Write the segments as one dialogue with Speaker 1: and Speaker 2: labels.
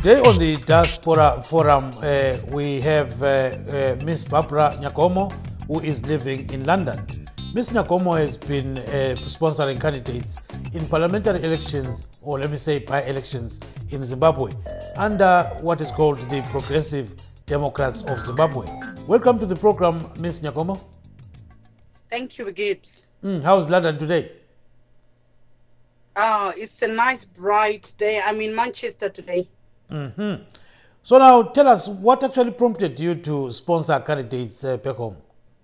Speaker 1: Today on the Diaspora Forum, we have Ms. Barbara Nyakomo, who is living in London. Ms. Nyakomo has been sponsoring candidates in parliamentary elections, or let me say by-elections, in Zimbabwe, under what is called the Progressive Democrats of Zimbabwe. Welcome to the program, Ms. Nyakomo.
Speaker 2: Thank you, Gibbs.
Speaker 1: How's London today?
Speaker 2: It's a nice, bright day. I'm in Manchester today.
Speaker 1: So now tell us, what actually prompted you to sponsor candidates back home?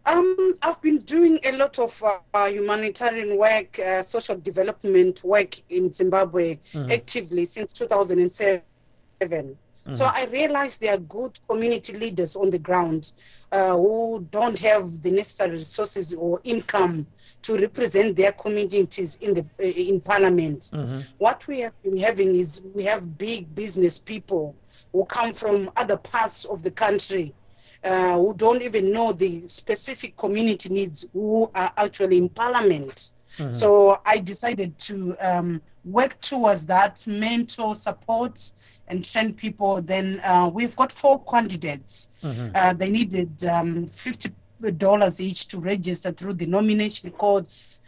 Speaker 2: I've been doing a lot of humanitarian work, social development work in Zimbabwe actively since 2007. So I realized there are good community leaders on the ground who don't have the necessary resources or income to represent their communities in parliament. What we have been having is we have big business people who come from other parts of the country who don't even know the specific community needs who are actually in parliament. So I decided to work towards that, mentor, support, and train people. Then we've got 4 candidates. They needed $50 each to register through the nomination codes,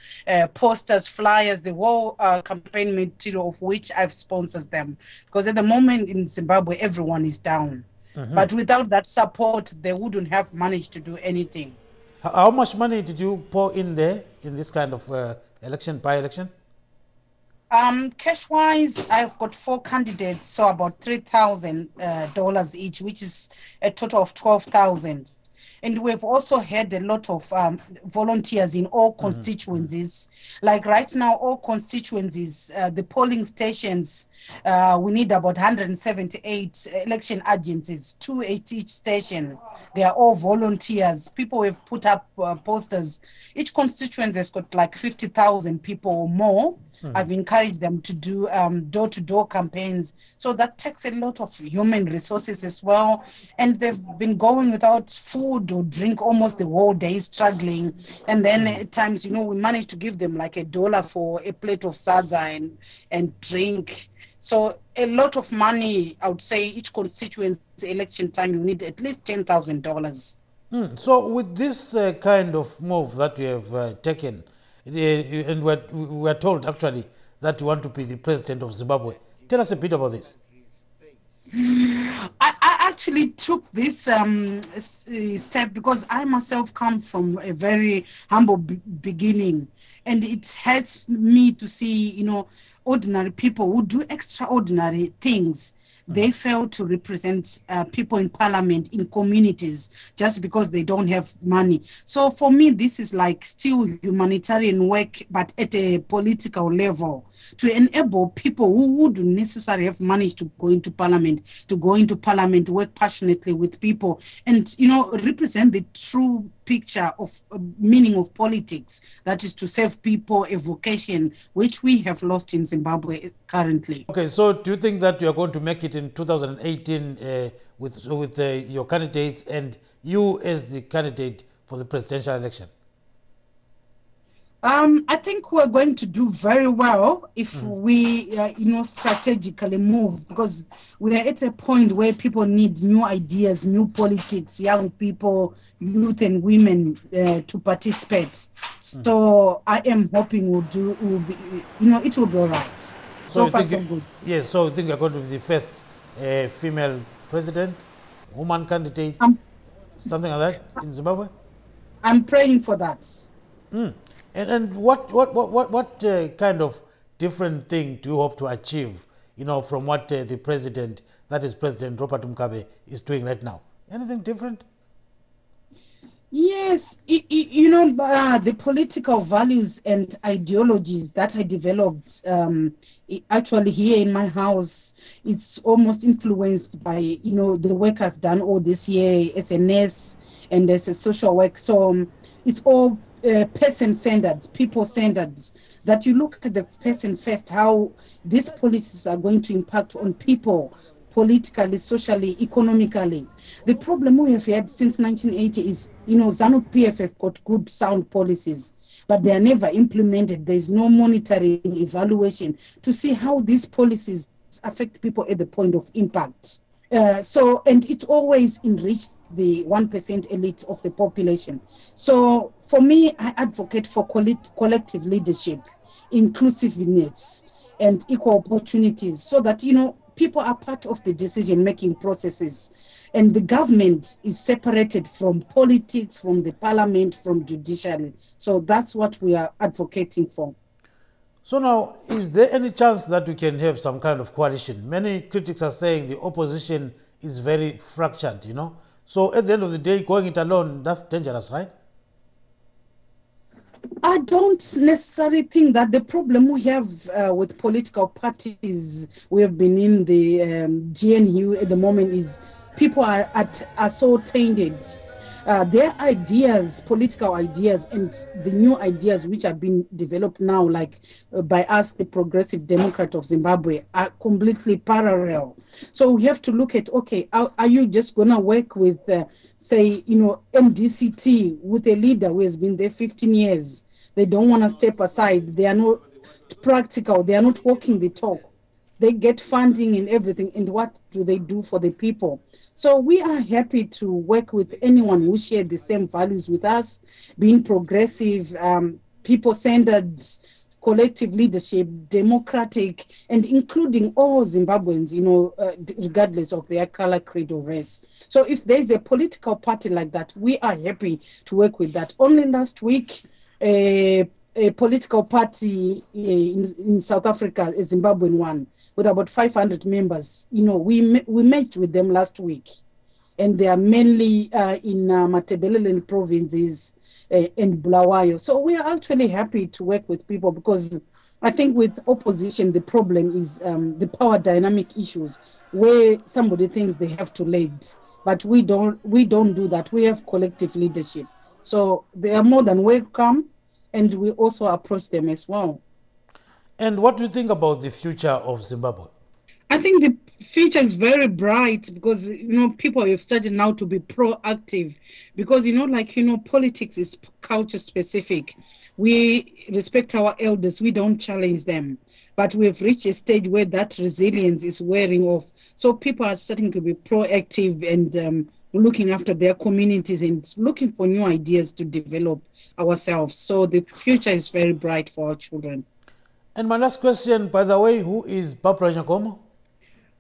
Speaker 2: posters, flyers, the whole campaign material, of which I've sponsored them. Because at the moment in Zimbabwe, everyone is down. But without that support, they wouldn't have managed to do anything.
Speaker 1: How much money did you pour in there in this kind of election, by-election?
Speaker 2: Cash-wise, I've got 4 candidates, so about $3,000 each, which is a total of $12,000. And we've also had a lot of volunteers in all constituencies. Like right now, all constituencies, the polling stations, we need about 178 election agencies, 2 at each station. They are all volunteers. People have put up posters. Each constituency has got like 50,000 people or more. I've encouraged them to do door-to-door campaigns. So that takes a lot of human resources as well. And they've been going without food or drink almost the whole day, struggling. And then at times, you know, we managed to give them like $1 for a plate of sadza and drink. So a lot of money. I would say each constituency election time, you need at least $10,000.
Speaker 1: So with this kind of move that we have taken, and we're told actually that you want to be the president of Zimbabwe. Tell us a bit about this.
Speaker 2: I actually took this step because I myself come from a very humble beginning, and it hurts me to see, you know, ordinary people who do extraordinary things. They fail to represent people in parliament, in communities, just because they don't have money. So for me, this is like still humanitarian work, but at a political level, to enable people who wouldn't necessarily have money to go into parliament, work passionately with people, and, you know, represent the true picture of meaning of politics, that is to serve people, a vocation which we have lost in Zimbabwe currently.
Speaker 1: Okay, so do you think that you are going to make it in 2018 with your candidates and you as the candidate for the presidential election?
Speaker 2: I think we're going to do very well if we, you know, strategically move, because we are at a point where people need new ideas, new politics, young people, youth and women to participate. So I am hoping we'll be, you know, it will be all right. So far, so good.
Speaker 1: Yes, so you think you're going to be the first female president, woman candidate, something like that in Zimbabwe? I'm
Speaker 2: praying for that.
Speaker 1: And what kind of different thing do you hope to achieve, you know, from what the president, that is President Robert Mugabe, is doing right now? Anything different?
Speaker 2: Yes, you know, the political values and ideologies that I developed actually here in my house, it's almost influenced by, you know, the work I've done all this year as a nurse and as a social work. So it's all person-centered, people-centered, that you look at the person first, how these policies are going to impact on people, politically, socially, economically. The problem we have had since 1980 is, you know, ZANU-PF have got good, sound policies, but they are never implemented. There is no monitoring, evaluation to see how these policies affect people at the point of impact. And it always enriched the 1% elite of the population. So for me, I advocate for collective leadership, inclusiveness, and equal opportunities, so that, people are part of the decision-making processes, and the government is separated from politics, from the parliament, from judiciary. So that's what we are advocating for.
Speaker 1: So now, is there any chance that we can have some kind of coalition? Many critics are saying the opposition is very fractured, So at the end of the day, going it alone, that's dangerous, right?
Speaker 2: I don't necessarily think that. The problem we have with political parties, we have been in the GNU at the moment, is people are so tainted. Their ideas, political ideas, and the new ideas which are being developed now, like by us, the Progressive Democrat of Zimbabwe, are completely parallel. So we have to look at, okay, are you just going to work with, say, MDCT, with a leader who has been there 15 years? They don't want to step aside. They are not practical. They are not walking the talk. They get funding and everything, and what do they do for the people? So we are happy to work with anyone who share the same values with us, being progressive, people-centered, collective leadership, democratic, and including all Zimbabweans, regardless of their color, creed, or race. So if there's a political party like that, we are happy to work with that. Only last week, a political party in South Africa, a Zimbabwean one, with about 500 members. We met with them last week, and they are mainly in Matabeleland provinces and Bulawayo. So we are actually happy to work with people, because I think with opposition, the problem is the power dynamic issues, where somebody thinks they have to lead, but we don't do that. We have collective leadership. So they are more than welcome, and we also approach them as well.
Speaker 1: And what do you think about the future of Zimbabwe?
Speaker 2: I think the future is very bright, because people have started now to be proactive, because politics is culture specific. We respect our elders, we don't challenge them, but we've reached a stage where that resilience is wearing off. So people are starting to be proactive and looking after their communities and looking for new ideas to develop ourselves. So the future is very bright for our children.
Speaker 1: And my last question, by the way, who is Barbara Nyakomo?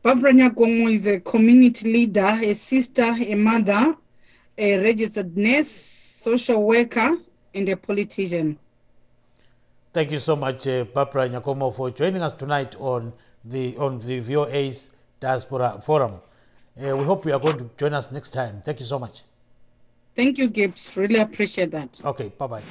Speaker 2: Barbara Nyakomo is a community leader, a sister, a mother, a registered nurse, social worker, and a politician.
Speaker 1: Thank you so much, Barbara Nyakomo, for joining us tonight on the VOA's Diaspora Forum. We hope you are going to join us next time. Thank you so much.
Speaker 2: Thank you, Gibbs. Really appreciate that.
Speaker 1: Okay, bye-bye.